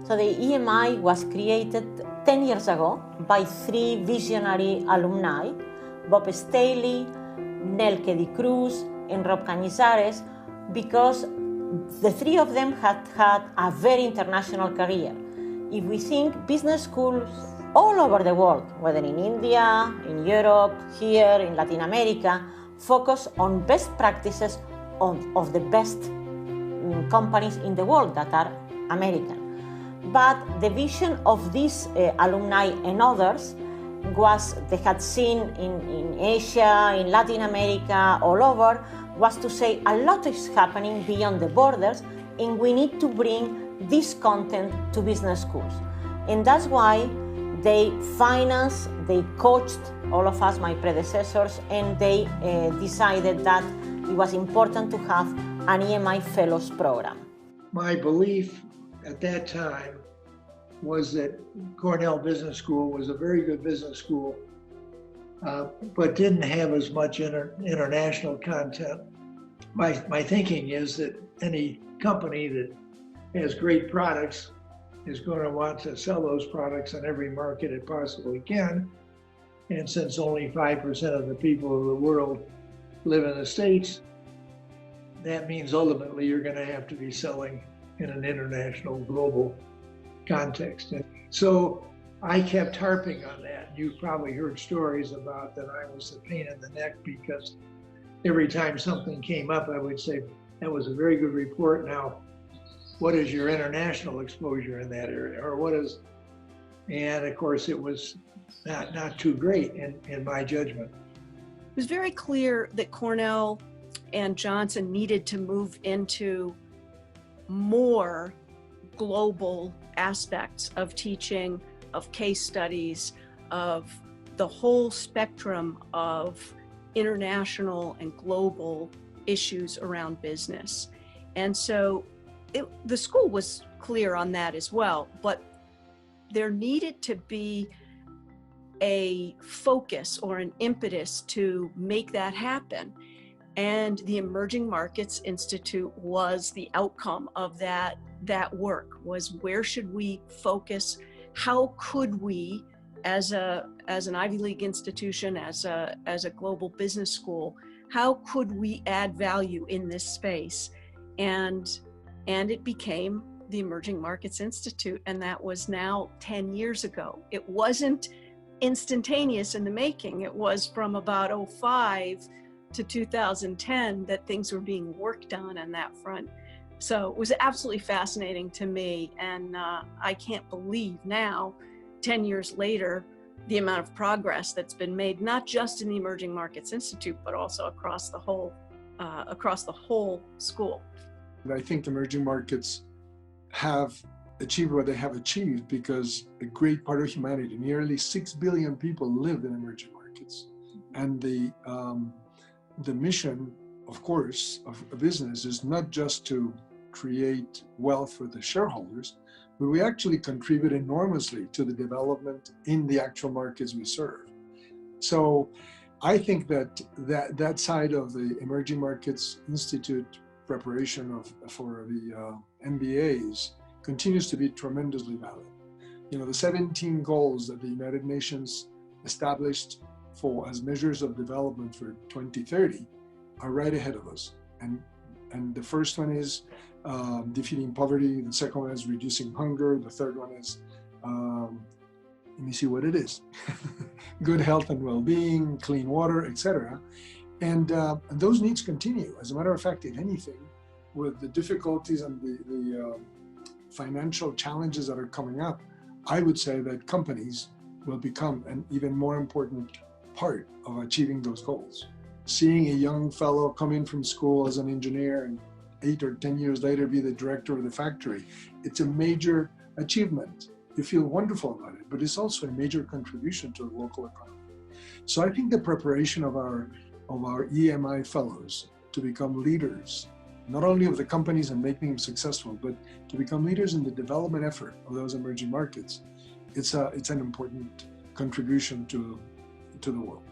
So the EMI was created 10 years ago by three visionary alumni, Bob Staley, Nelke Di Cruz, and Rob Canizares, because the three of them had had a very international career. If we think business schools all over the world, whether in India, in Europe, here, in Latin America, focus on best practices of the best companies in the world that are American. But the vision of these alumni and others was, they had seen in Asia, in Latin America, all over, was to say a lot is happening beyond the borders, and we need to bring this content to business schools. And that's why they financed, they coached all of us, my predecessors, and they decided that it was important to have an EMI Fellows program. My belief at that time was that Cornell Business School was a very good business school, but didn't have as much international content. My thinking is that any company that has great products is going to want to sell those products in every market it possibly can. And since only 5% of the people of the world live in the States, that means ultimately you're going to have to be selling in an international, global context. And so I kept harping on that. You've probably heard stories about that I was the pain in the neck, because every time something came up, I would say, that was a very good report. Now, what is your international exposure in that area? Or what is, and of course it was not too great in my judgment. It was very clear that Cornell and Johnson needed to move into more global aspects of teaching, of case studies, of the whole spectrum of international and global issues around business. And so the school was clear on that as well, but there needed to be a focus or an impetus to make that happen. And the Emerging Markets Institute was the outcome of that work, was where should we focus? How could we, as an Ivy League institution, as a global business school, how could we add value in this space? And it became the Emerging Markets Institute, and that was now 10 years ago. It wasn't instantaneous in the making. It was from about 2005 to 2010 that things were being worked on that front. So it was absolutely fascinating to me, and I can't believe now, 10 years later, the amount of progress that's been made, not just in the Emerging Markets Institute, but also across the whole school. I think emerging markets have achieved what they have achieved because a great part of humanity, nearly 6 billion people, live in emerging markets. And the mission, of course, of a business is not just to create wealth for the shareholders, but we actually contribute enormously to the development in the actual markets we serve. So I think that side of the Emerging Markets Institute preparation for the MBAs continues to be tremendously valid. You know, the 17 goals that the United Nations established as measures of development for 2030 are right ahead of us. And the first one is defeating poverty. The second one is reducing hunger. The third one is, let me see what it is, good health and well-being, clean water, etc. And those needs continue. As a matter of fact, if anything, with the difficulties and the financial challenges that are coming up, I would say that companies will become an even more important part of achieving those goals. Seeing a young fellow come in from school as an engineer and 8 or 10 years later be the director of the factory, it's a major achievement. You feel wonderful about it, but it's also a major contribution to the local economy. So I think the preparation of our EMI Fellows to become leaders, not only of the companies and making them successful, but to become leaders in the development effort of those emerging markets, it's an important contribution to the world.